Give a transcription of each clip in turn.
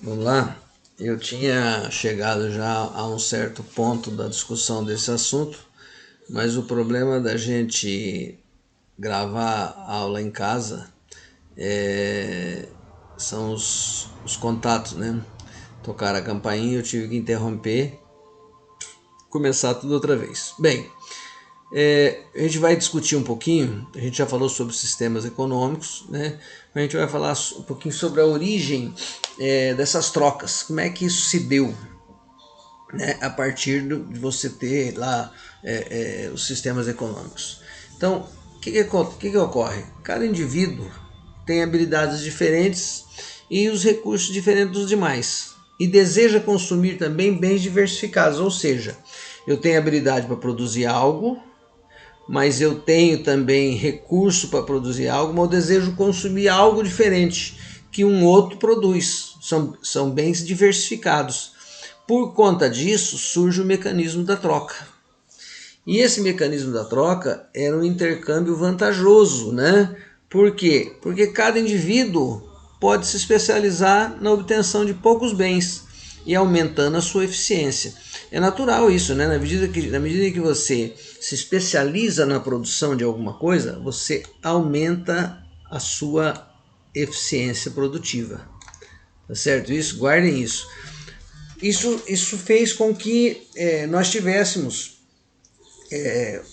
Vamos lá. Eu tinha chegado já a um certo ponto da discussão desse assunto, mas o problema da gente gravar a aula em casa são os contatos, né? Tocar a campainha, eu tive que interromper, começar tudo outra vez. Bem, a gente vai discutir um pouquinho, a gente já falou sobre sistemas econômicos, né? A gente vai falar um pouquinho sobre a origem dessas trocas, como é que isso se deu, né, a partir de você ter lá os sistemas econômicos. Então, que ocorre? Cada indivíduo tem habilidades diferentes e os recursos diferentes dos demais e deseja consumir também bens diversificados, ou seja, eu tenho habilidade para produzir algo, mas eu tenho também recurso para produzir algo, mas eu desejo consumir algo diferente que um outro produz. São bens diversificados. Por conta disso, surge o mecanismo da troca. E esse mecanismo da troca era um intercâmbio vantajoso, né? Por quê? Porque cada indivíduo pode se especializar na obtenção de poucos bens e aumentando a sua eficiência. É natural isso, né? Na medida que você se especializa na produção de alguma coisa, você aumenta a sua eficiência produtiva. Tá certo? Isso, guardem isso. Isso fez com que nós tivéssemos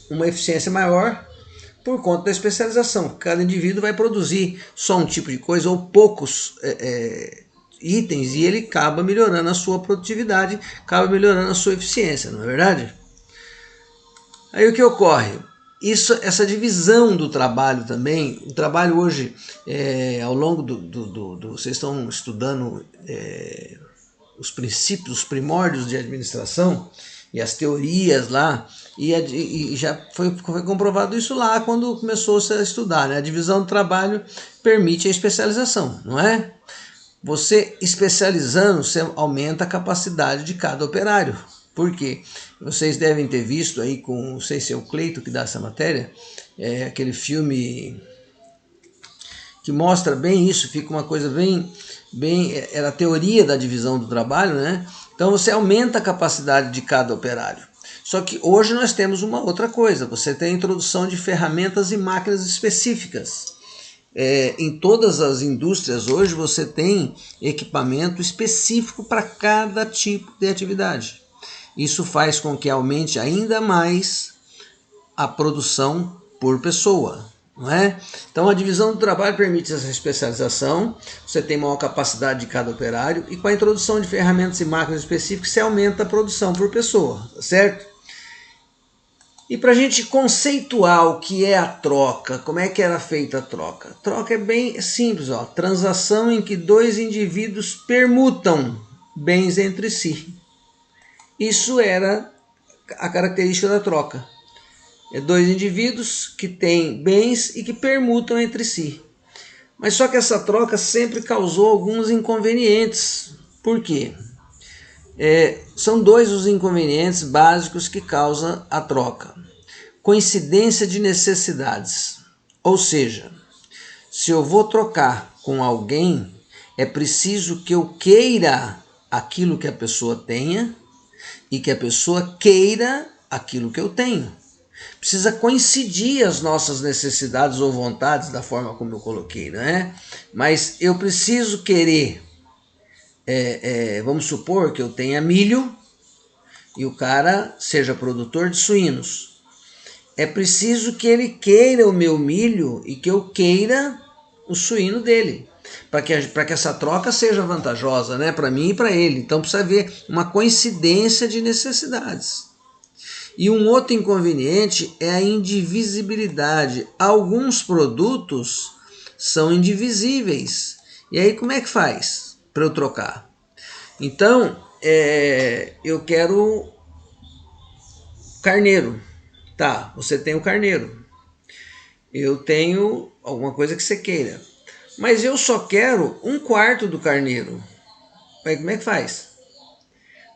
uma eficiência maior por conta da especialização. Cada indivíduo vai produzir só um tipo de coisa ou poucos itens e ele acaba melhorando a sua produtividade, acaba melhorando a sua eficiência, não é verdade? Aí o que ocorre? Essa divisão do trabalho também, o trabalho hoje, ao longo vocês estão estudando os princípios, os primórdios de administração e as teorias lá, e já foi comprovado isso lá quando começou-se a estudar, né? A divisão do trabalho permite a especialização, não é? Você especializando, você aumenta a capacidade de cada operário. Por quê? Vocês devem ter visto aí com, não sei se é o Cleito que dá essa matéria, aquele filme que mostra bem isso, fica uma coisa era a teoria da divisão do trabalho, né? Então você aumenta a capacidade de cada operário. Só que hoje nós temos uma outra coisa, você tem a introdução de ferramentas e máquinas específicas. Em todas as indústrias hoje você tem equipamento específico para cada tipo de atividade. Isso faz com que aumente ainda mais a produção por pessoa. Não é? Então a divisão do trabalho permite essa especialização, você tem maior capacidade de cada operário e com a introdução de ferramentas e máquinas específicas você aumenta a produção por pessoa, tá certo? E para a gente conceituar o que é a troca, como é que era feita a troca? A troca é bem simples, ó, transação em que dois indivíduos permutam bens entre si. Isso era a característica da troca. Dois indivíduos que têm bens e que permutam entre si. Mas só que essa troca sempre causou alguns inconvenientes. Por quê? São dois os inconvenientes básicos que causam a troca. Coincidência de necessidades. Ou seja, se eu vou trocar com alguém, é preciso que eu queira aquilo que a pessoa tenha e que a pessoa queira aquilo que eu tenho. Precisa coincidir as nossas necessidades ou vontades da forma como eu coloquei, né? Mas eu preciso querer, vamos supor que eu tenha milho e o cara seja produtor de suínos. É preciso que ele queira o meu milho e que eu queira o suíno dele, para que essa troca seja vantajosa, né? Para mim e para ele. Então precisa haver uma coincidência de necessidades. E um outro inconveniente é a indivisibilidade. Alguns produtos são indivisíveis. E aí como é que faz para eu trocar? Então, eu quero carneiro. Tá, você tem o carneiro. Eu tenho alguma coisa que você queira. Mas eu só quero um quarto do carneiro. Aí como é que faz?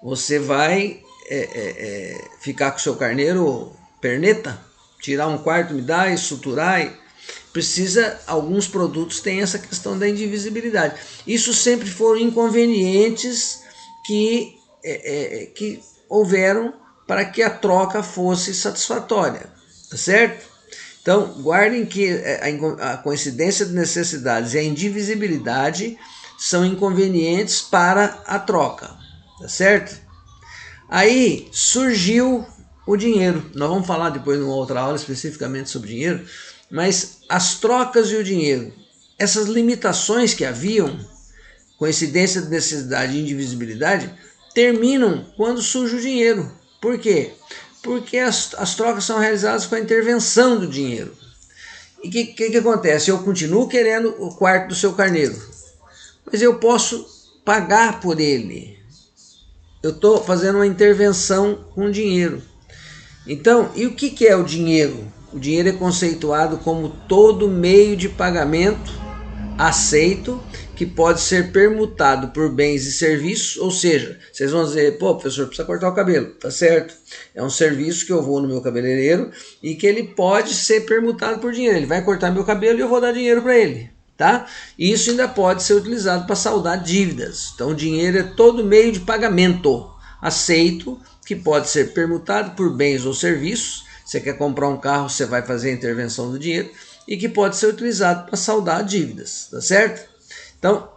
Você vai ficar com o seu carneiro perneta, tirar um quarto, me dá e suturar. alguns produtos têm essa questão da indivisibilidade. Isso sempre foram inconvenientes que houveram para que a troca fosse satisfatória, tá certo? Então, guardem que a coincidência de necessidades e a indivisibilidade são inconvenientes para a troca, tá certo? Aí surgiu o dinheiro. Nós vamos falar depois numa outra aula especificamente sobre dinheiro, mas as trocas e o dinheiro, essas limitações que haviam, coincidência de necessidade e indivisibilidade, terminam quando surge o dinheiro. Por quê? Porque as trocas são realizadas com a intervenção do dinheiro. E o que acontece? Eu continuo querendo o quarto do seu carneiro, mas eu posso pagar por ele. Eu estou fazendo uma intervenção com dinheiro. Então, e o que é o dinheiro? O dinheiro é conceituado como todo meio de pagamento aceito que pode ser permutado por bens e serviços, ou seja, vocês vão dizer, pô, professor, precisa cortar o cabelo, tá certo? É um serviço que eu vou no meu cabeleireiro e que ele pode ser permutado por dinheiro. Ele vai cortar meu cabelo e eu vou dar dinheiro para ele, tá? E isso ainda pode ser utilizado para saldar dívidas. Então, o dinheiro é todo meio de pagamento aceito que pode ser permutado por bens ou serviços. Você quer comprar um carro, você vai fazer a intervenção do dinheiro e que pode ser utilizado para saldar dívidas, tá certo? Então,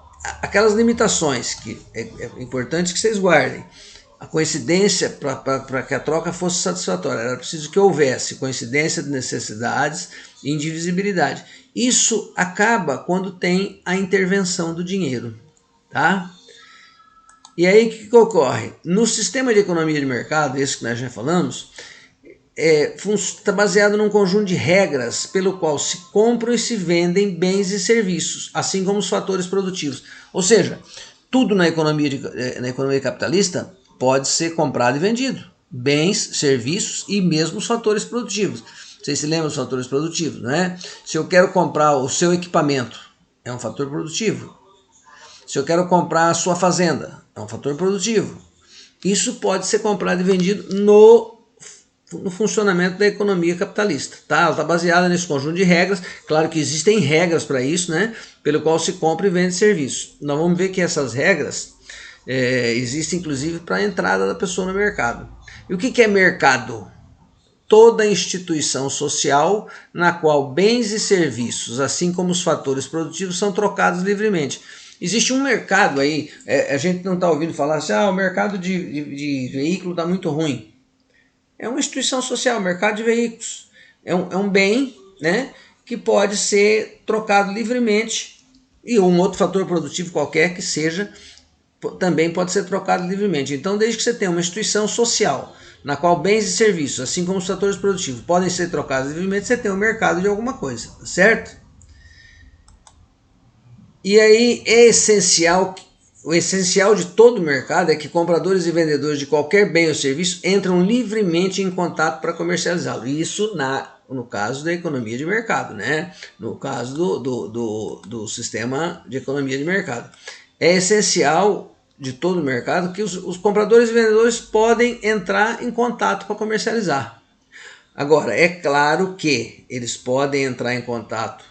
aquelas limitações que é importante que vocês guardem. A coincidência para que a troca fosse satisfatória, era preciso que houvesse coincidência de necessidades e indivisibilidade. Isso acaba quando tem a intervenção do dinheiro, tá? E aí o que ocorre? No sistema de economia de mercado, esse que nós já falamos, está baseado num conjunto de regras pelo qual se compram e se vendem bens e serviços, assim como os fatores produtivos. Ou seja, tudo na economia capitalista pode ser comprado e vendido. Bens, serviços e mesmo os fatores produtivos. Vocês se lembram dos fatores produtivos, não é? Se eu quero comprar o seu equipamento, é um fator produtivo. Se eu quero comprar a sua fazenda, é um fator produtivo. Isso pode ser comprado e vendido no funcionamento da economia capitalista, tá? Ela está baseada nesse conjunto de regras. Claro que existem regras para isso, né? Pelo qual se compra e vende serviço. Nós vamos ver que essas regras existem inclusive para a entrada da pessoa no mercado. E o que é mercado? Toda instituição social na qual bens e serviços, assim como os fatores produtivos, são trocados livremente. Existe um mercado aí, a gente não está ouvindo falar assim, o mercado de veículo está muito ruim. É uma instituição social, mercado de veículos. É um bem, né, que pode ser trocado livremente, e um outro fator produtivo qualquer que seja, também pode ser trocado livremente. Então, desde que você tenha uma instituição social, na qual bens e serviços, assim como os fatores produtivos, podem ser trocados livremente, você tem um mercado de alguma coisa, certo? E aí é essencial, o essencial de todo o mercado é que compradores e vendedores de qualquer bem ou serviço entram livremente em contato para comercializá-lo. Isso no caso da economia de mercado, né? No caso do sistema de economia de mercado. É essencial de todo o mercado que os compradores e vendedores podem entrar em contato para comercializar. Agora, é claro que eles podem entrar em contato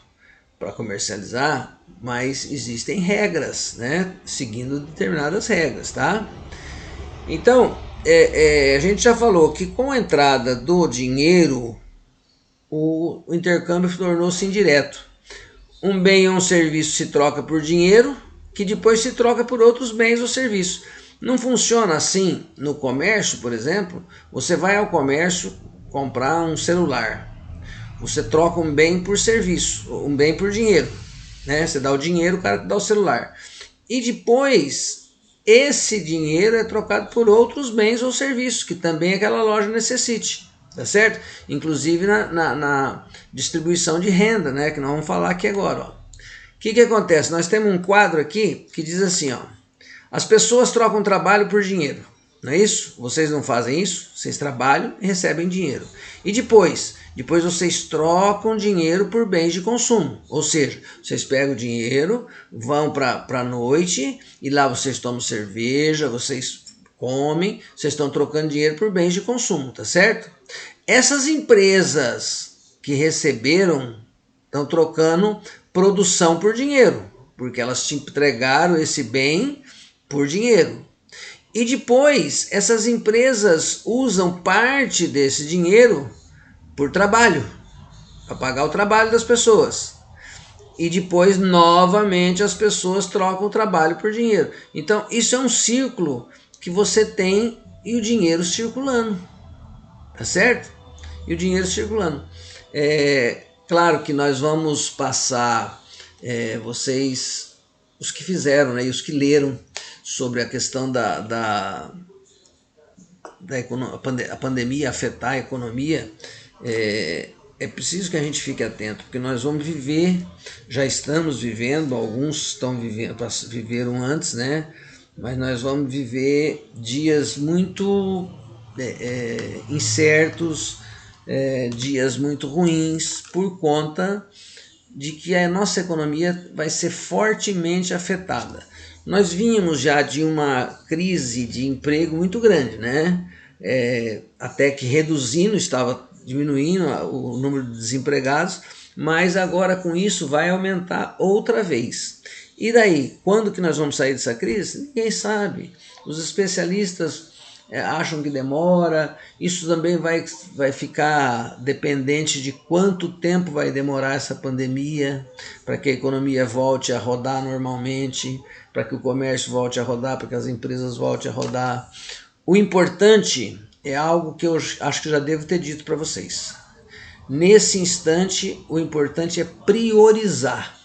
para comercializar, mas existem regras, né? Seguindo determinadas regras, tá? Então, a gente já falou que com a entrada do dinheiro, o intercâmbio tornou-se indireto. Um bem ou um serviço se troca por dinheiro, que depois se troca por outros bens ou serviços. Não funciona assim no comércio, por exemplo. Você vai ao comércio comprar um celular. Você troca um bem por serviço, um bem por dinheiro, né? Você dá o dinheiro, o cara te dá o celular. E depois, esse dinheiro é trocado por outros bens ou serviços, que também aquela loja necessite, tá certo? Inclusive na distribuição de renda, né? Que nós vamos falar aqui agora, ó. O que acontece? Nós temos um quadro aqui que diz assim, ó: as pessoas trocam trabalho por dinheiro, não é isso? Vocês não fazem isso? Vocês trabalham e recebem dinheiro. E depois vocês trocam dinheiro por bens de consumo. Ou seja, vocês pegam o dinheiro, vão para a noite e lá vocês tomam cerveja, vocês comem, vocês estão trocando dinheiro por bens de consumo, tá certo? Essas empresas que receberam Estão trocando produção por dinheiro, porque elas te entregaram esse bem por dinheiro. E depois, essas empresas usam parte desse dinheiro por trabalho, para pagar o trabalho das pessoas. E depois, novamente, as pessoas trocam o trabalho por dinheiro. Então, isso é um círculo que você tem e o dinheiro circulando. Tá certo? E o dinheiro circulando. Claro que nós vamos passar, vocês, os que fizeram, né, e os que leram sobre a questão da a pandemia afetar a economia, é preciso que a gente fique atento, porque nós vamos viver, já estamos vivendo, alguns estão vivendo, viveram antes, né? Mas nós vamos viver dias muito incertos, dias muito ruins, por conta de que a nossa economia vai ser fortemente afetada. Nós vínhamos já de uma crise de emprego muito grande, né? Até que reduzindo, estava diminuindo o número de desempregados, mas agora com isso vai aumentar outra vez. E daí, quando que nós vamos sair dessa crise? Ninguém sabe. Os especialistas acham que demora, isso também vai ficar dependente de quanto tempo vai demorar essa pandemia para que a economia volte a rodar normalmente, para que o comércio volte a rodar, para que as empresas voltem a rodar. O importante é algo que eu acho que já devo ter dito para vocês. Nesse instante, o importante é priorizar.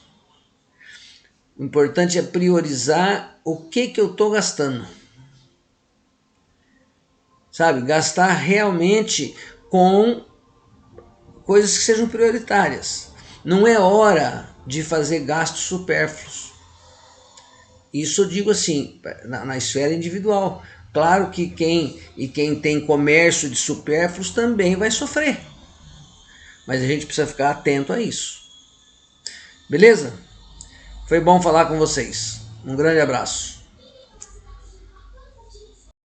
O importante é priorizar o que eu estou gastando. Sabe, gastar realmente com coisas que sejam prioritárias. Não é hora de fazer gastos supérfluos. Isso eu digo assim, na esfera individual. Claro que quem tem comércio de supérfluos também vai sofrer. Mas a gente precisa ficar atento a isso. Beleza? Foi bom falar com vocês. Um grande abraço.